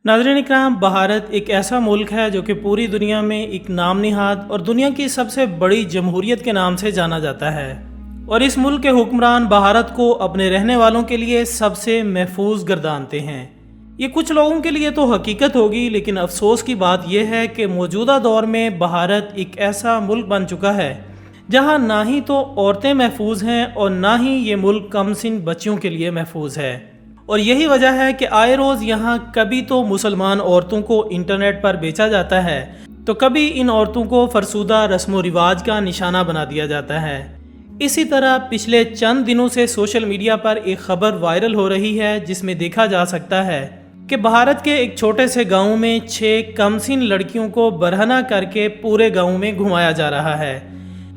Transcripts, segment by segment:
नाज़रीन इकराम, भारत एक ऐसा मुल्क है जो कि पूरी दुनिया में एक नाम निहाद और दुनिया की सबसे बड़ी जमहूरियत के नाम से जाना जाता है। और इस मुल्क के हुक्मरान भारत को अपने रहने वालों के लिए सबसे महफूज गर्दानते हैं। ये कुछ लोगों के लिए तो हकीकत होगी, लेकिन अफसोस की बात यह है कि मौजूदा दौर में भारत एक ऐसा मुल्क बन चुका है जहाँ ना ही तो औरतें महफूज हैं और ना ही ये मुल्क कमसिन बच्चियों के लिए महफूज है। और यही वजह है कि आए रोज़ यहाँ कभी तो मुसलमान औरतों को इंटरनेट पर बेचा जाता है, तो कभी इन औरतों को फरसूदा रस्म व रिवाज का निशाना बना दिया जाता है। इसी तरह पिछले चंद दिनों से सोशल मीडिया पर एक खबर वायरल हो रही है जिसमें देखा जा सकता है कि भारत के एक छोटे से गांव में 6 कमसिन लड़कियों को बरहना करके पूरे गांव में घुमाया जा रहा है।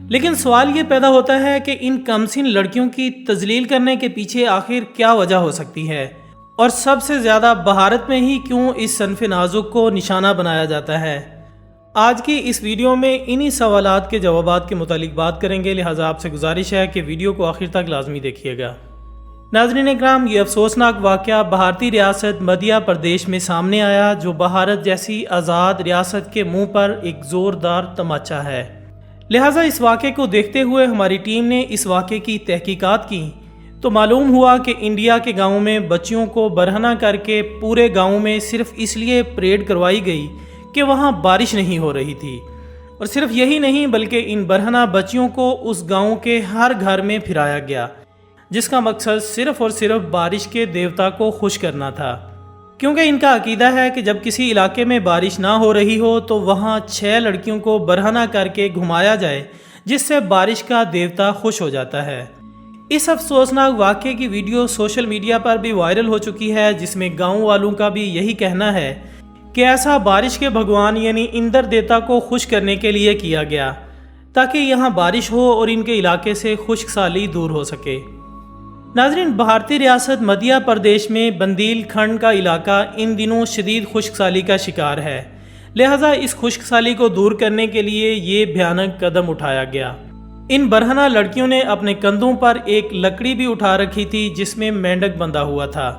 लेकिन सवाल ये पैदा होता है कि इन कमसिन लड़कियों की तजलील करने के पीछे आखिर क्या वजह हो सकती है, और सबसे ज़्यादा भारत में ही क्यों इस सनफ नाजुक को निशाना बनाया जाता है। आज की इस वीडियो में इन्हीं सवालात के जवाबात के मुतालिक बात करेंगे, लिहाजा आपसे गुजारिश है कि वीडियो को आखिर तक लाजमी देखिएगा। नाज़रीन इकराम, ये अफसोसनाक वाक़या भारतीय रियासत मध्य प्रदेश में सामने आया, जो भारत जैसी आज़ाद रियासत के मुँह पर एक ज़ोरदार तमाचा है। लिहाजा इस वाक़े को देखते हुए हमारी टीम ने इस वाक़े की तहकीकात की तो मालूम हुआ कि इंडिया के गाँव में बच्चियों को बरहना करके पूरे गाँव में सिर्फ इसलिए परेड करवाई गई कि वहाँ बारिश नहीं हो रही थी। और सिर्फ यही नहीं, बल्कि इन बरहना बच्चियों को उस गाँव के हर घर में फिराया गया, जिसका मकसद सिर्फ और सिर्फ बारिश के देवता को खुश करना था। क्योंकि इनका अकीदा है कि जब किसी इलाके में बारिश ना हो रही हो तो वहाँ 6 लड़कियों को बरहना करके घुमाया जाए, जिससे बारिश का देवता खुश हो जाता है। इस अफसोसनाक वाक़े की वीडियो सोशल मीडिया पर भी वायरल हो चुकी है, जिसमें गांव वालों का भी यही कहना है कि ऐसा बारिश के भगवान यानी इंद्र देवता को खुश करने के लिए किया गया, ताकि यहाँ बारिश हो और इनके इलाके से खुश्कसाली दूर हो सके। नाज़रीन, भारतीय रियासत मध्य प्रदेश में बंदील खंड का इलाका इन दिनों शदीद खुश्कसाली का शिकार है। लिहाजा इस खुश्कसाली को दूर करने के लिए ये भयानक कदम उठाया गया। इन बरहना लड़कियों ने अपने कंधों पर एक लकड़ी भी उठा रखी थी जिसमें मेंढक बंधा हुआ था,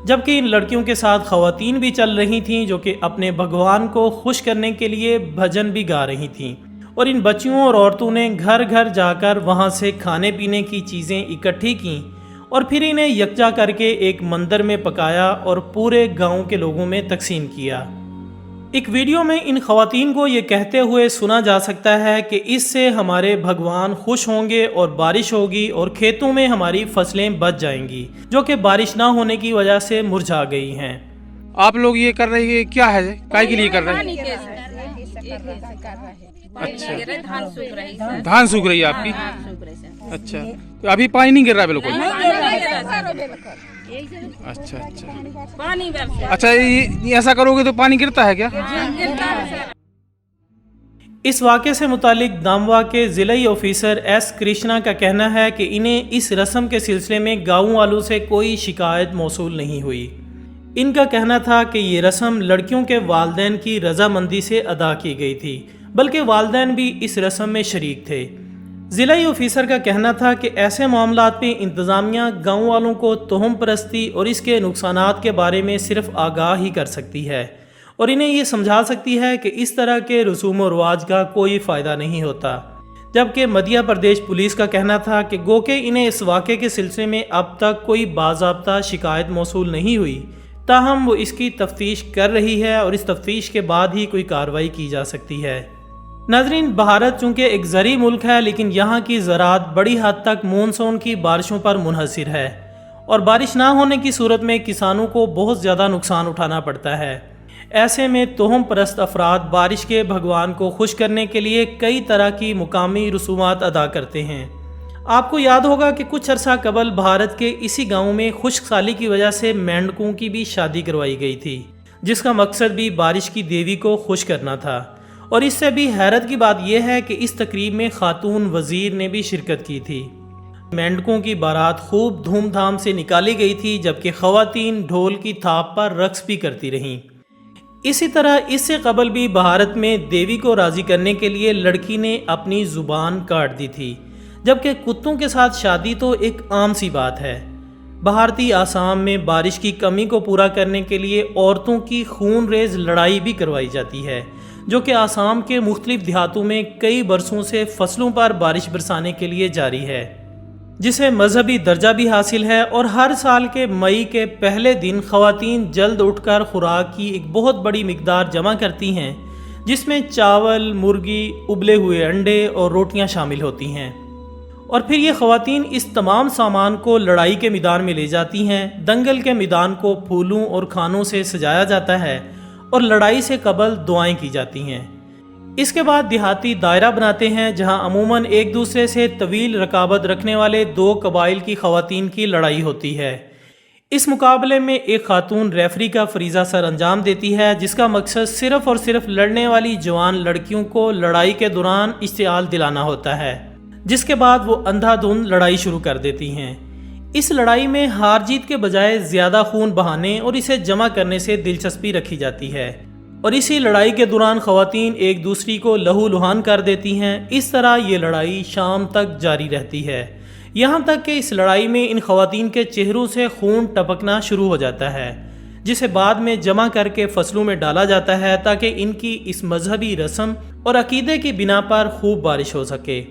जबकि इन लड़कियों के साथ खवातीन भी चल रही थीं जो कि अपने भगवान को खुश करने के लिए भजन भी गा रही थीं। और इन बच्चियों और औरतों ने घर घर जाकर वहाँ से खाने पीने की चीज़ें इकट्ठी की और फिर इन्हें यकजा करके एक मंदिर में पकाया और पूरे गांव के लोगों में तकसीम किया। एक वीडियो में इन खवातीन को ये कहते हुए सुना जा सकता है कि इससे हमारे भगवान खुश होंगे और बारिश होगी और खेतों में हमारी फसलें बच जाएंगी, जो कि बारिश ना होने की वजह से मुरझा गई हैं। आप लोग ये कर रहे हैं, क्या है, काय के लिए कर रहे हैं? अच्छा, धान सूख रही है आपकी? अच्छा, तो अभी पानी नहीं गिर रहा बिल्कुल? अच्छा अच्छा अच्छा, ये ऐसा करोगे तो पानी गिरता है क्या? इस वाक़े से मुतालिक दामवा के ज़िलाई ऑफिसर एस कृष्णा का कहना है कि इन्हें इस रस्म के सिलसिले में गाँव वालों से कोई शिकायत मौसूल नहीं हुई। इनका कहना था कि ये रस्म लड़कियों के वालिदैन की रजामंदी से अदा की गई थी, बल्कि वालिदैन भी इस रस्म में शरीक थे। ज़िलाई ऑफिसर का कहना था कि ऐसे मामलात में इंतज़ामिया गाँव वालों को तोहम परस्ती और इसके नुकसानात के बारे में सिर्फ आगाह ही कर सकती है और इन्हें ये समझा सकती है कि इस तरह के रसूम व रवाज का कोई फ़ायदा नहीं होता। जबकि मध्य प्रदेश पुलिस का कहना था कि गो के इन्हें इस वाक़े के सिलसिले में अब तक कोई बाज़ाब्ता शिकायत मौसूल नहीं हुई, ताहम वो इसकी तफ्तीश कर रही है और इस तफ्तीश के बाद ही कोई कार्रवाई की जा सकती है। नाज़रीन, भारत चूँकि एक ज़री मुल्क है, लेकिन यहाँ की ज़राअत बड़ी हद तक मानसून की बारिशों पर मुनहसिर है और बारिश ना होने की सूरत में किसानों को बहुत ज़्यादा नुकसान उठाना पड़ता है। ऐसे में तोहम परस्त अफराद बारिश के भगवान को खुश करने के लिए कई तरह की मुकामी रसूमात अदा करते हैं। आपको याद होगा कि कुछ अरसा कबल भारत के इसी गाँव में खुश्कसाली की वजह से मेंढकों की भी शादी करवाई गई थी, जिसका मकसद भी बारिश की देवी को खुश करना था। और इससे भी हैरत की बात यह है कि इस तकरीब में खातून वज़ीर ने भी शिरकत की थी। मेंढकों की बारात खूब धूमधाम से निकाली गई थी, जबकि खवातीन ढोल की थाप पर रक्स भी करती रहीं। इसी तरह इससे कबल भी भारत में देवी को राज़ी करने के लिए लड़की ने अपनी ज़ुबान काट दी थी, जबकि कुत्तों के साथ शादी तो एक आम सी बात है। بھارتی آسام میں بارش کی کمی کو پورا کرنے کے لیے عورتوں کی خون ریز لڑائی بھی کروائی جاتی ہے، جو کہ آسام کے مختلف دیہاتوں میں کئی برسوں سے فصلوں پر بارش برسانے کے لیے جاری ہے، جسے مذہبی درجہ بھی حاصل ہے۔ اور ہر سال کے مئی کے پہلے دن خواتین جلد اٹھ کر خوراک کی ایک بہت بڑی مقدار جمع کرتی ہیں، جس میں چاول، مرغی، ابلے ہوئے انڈے اور روٹیاں شامل ہوتی ہیں۔ اور پھر یہ خواتین اس تمام سامان کو لڑائی کے میدان میں لے جاتی ہیں۔ دنگل کے میدان کو پھولوں اور کھانوں سے سجایا جاتا ہے اور لڑائی سے قبل دعائیں کی جاتی ہیں۔ اس کے بعد دیہاتی دائرہ بناتے ہیں، جہاں عموماً ایک دوسرے سے طویل رقابت رکھنے والے دو قبائل کی خواتین کی لڑائی ہوتی ہے۔ اس مقابلے میں ایک خاتون ریفری کا فریضہ سر انجام دیتی ہے، جس کا مقصد صرف اور صرف لڑنے والی جوان لڑکیوں کو لڑائی کے دوران اشتعال دلانا ہوتا ہے، جس کے بعد وہ اندھا دھند لڑائی شروع کر دیتی ہیں۔ اس لڑائی میں ہار جیت کے بجائے زیادہ خون بہانے اور اسے جمع کرنے سے دلچسپی رکھی جاتی ہے، اور اسی لڑائی کے دوران خواتین ایک دوسری کو لہو لہان کر دیتی ہیں۔ اس طرح یہ لڑائی شام تک جاری رہتی ہے، یہاں تک کہ اس لڑائی میں ان خواتین کے چہروں سے خون ٹپکنا شروع ہو جاتا ہے، جسے بعد میں جمع کر کے فصلوں میں ڈالا جاتا ہے تاکہ ان کی اس مذہبی رسم اور عقیدے کی بنا پر خوب بارش ہو سکے۔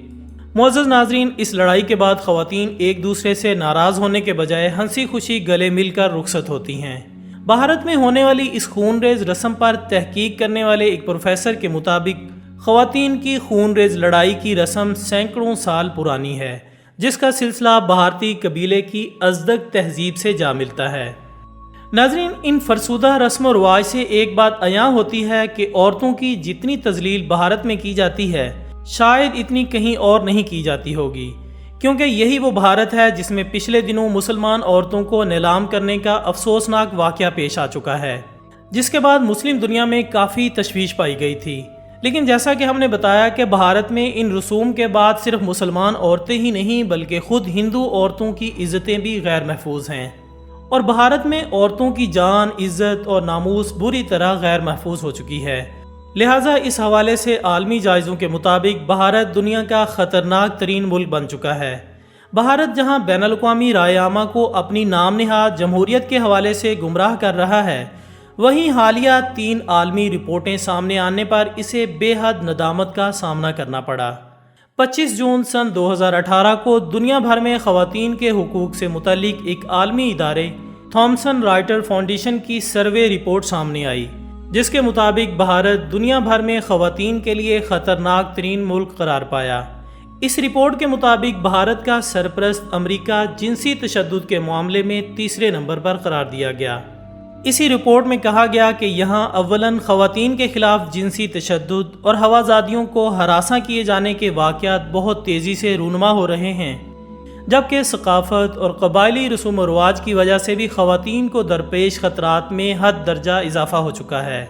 معزز ناظرین، اس لڑائی کے بعد خواتین ایک دوسرے سے ناراض ہونے کے بجائے ہنسی خوشی گلے مل کر رخصت ہوتی ہیں۔ بھارت میں ہونے والی اس خون ریز رسم پر تحقیق کرنے والے ایک پروفیسر کے مطابق خواتین کی خون ریز لڑائی کی رسم سینکڑوں سال پرانی ہے، جس کا سلسلہ بھارتی قبیلے کی ازدک تہذیب سے جا ملتا ہے۔ ناظرین، ان فرسودہ رسم و رواج سے ایک بات عیاں ہوتی ہے کہ عورتوں کی جتنی تذلیل بھارت میں کی جاتی ہے، شاید اتنی کہیں اور نہیں کی جاتی ہوگی، کیونکہ یہی وہ بھارت ہے جس میں پچھلے دنوں مسلمان عورتوں کو نیلام کرنے کا افسوسناک واقعہ پیش آ چکا ہے، جس کے بعد مسلم دنیا میں کافی تشویش پائی گئی تھی۔ لیکن جیسا کہ ہم نے بتایا کہ بھارت میں ان رسوم کے بعد صرف مسلمان عورتیں ہی نہیں بلکہ خود ہندو عورتوں کی عزتیں بھی غیر محفوظ ہیں، اور بھارت میں عورتوں کی جان، عزت اور ناموس بری طرح غیر محفوظ ہو چکی ہے۔ لہٰذا اس حوالے سے عالمی جائزوں کے مطابق بھارت دنیا کا خطرناک ترین ملک بن چکا ہے۔ بھارت جہاں بین الاقوامی رائے عامہ کو اپنی نام نہاد جمہوریت کے حوالے سے گمراہ کر رہا ہے، وہیں حالیہ 3 عالمی رپورٹیں سامنے آنے پر اسے بے حد ندامت کا سامنا کرنا پڑا۔ 25 جون سن 2018 کو دنیا بھر میں خواتین کے حقوق سے متعلق ایک عالمی ادارے تھامسن رائٹر فاؤنڈیشن کی سروے رپورٹ سامنے آئی، جس کے مطابق بھارت دنیا بھر میں خواتین کے لیے خطرناک ترین ملک قرار پایا۔ اس رپورٹ کے مطابق بھارت کا سرپرست امریکہ جنسی تشدد کے معاملے میں تیسرے نمبر پر قرار دیا گیا۔ اسی رپورٹ میں کہا گیا کہ یہاں اولاً خواتین کے خلاف جنسی تشدد اور ہوازادیوں کو ہراساں کیے جانے کے واقعات بہت تیزی سے رونما ہو رہے ہیں، جبکہ ثقافت اور قبائلی رسوم و رواج کی وجہ سے بھی خواتین کو درپیش خطرات میں حد درجہ اضافہ ہو چکا ہے۔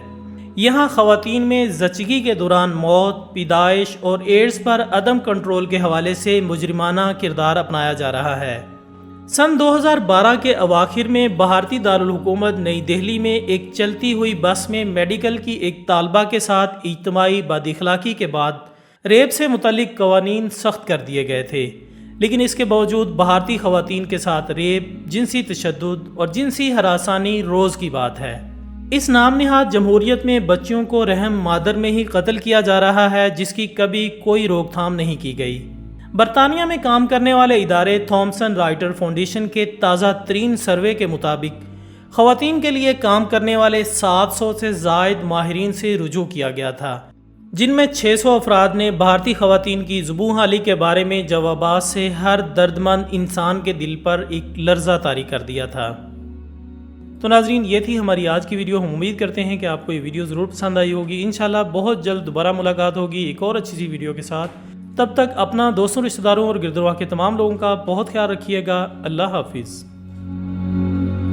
یہاں خواتین میں زچگی کے دوران موت، پیدائش اور ایڈز پر عدم کنٹرول کے حوالے سے مجرمانہ کردار اپنایا جا رہا ہے۔ سن 2012 کے اواخر میں بھارتی دارالحکومت نئی دہلی میں ایک چلتی ہوئی بس میں میڈیکل کی ایک طالبہ کے ساتھ اجتماعی بد اخلاقی کے بعد ریپ سے متعلق قوانین سخت کر دیے گئے تھے، لیکن اس کے باوجود بھارتی خواتین کے ساتھ ریپ، جنسی تشدد اور جنسی ہراسانی روز کی بات ہے۔ اس نام نہاد جمہوریت میں بچیوں کو رحم مادر میں ہی قتل کیا جا رہا ہے، جس کی کبھی کوئی روک تھام نہیں کی گئی۔ برطانیہ میں کام کرنے والے ادارے تھامسن رائٹر فاؤنڈیشن کے تازہ ترین سروے کے مطابق خواتین کے لیے کام کرنے والے 700 سے زائد ماہرین سے رجوع کیا گیا تھا، جن میں 600 افراد نے بھارتی خواتین کی زبوں حالی کے بارے میں جوابات سے ہر دردمند انسان کے دل پر ایک لرزہ طاری کر دیا تھا۔ تو ناظرین، یہ تھی ہماری آج کی ویڈیو۔ ہم امید کرتے ہیں کہ آپ کو یہ ویڈیو ضرور پسند آئی ہوگی۔ انشاءاللہ بہت جلد دوبارہ ملاقات ہوگی ایک اور اچھی سی ویڈیو کے ساتھ۔ تب تک اپنا، دوستوں، رشتہ داروں اور گرد و نواح کے تمام لوگوں کا بہت خیال رکھیے گا۔ اللہ حافظ۔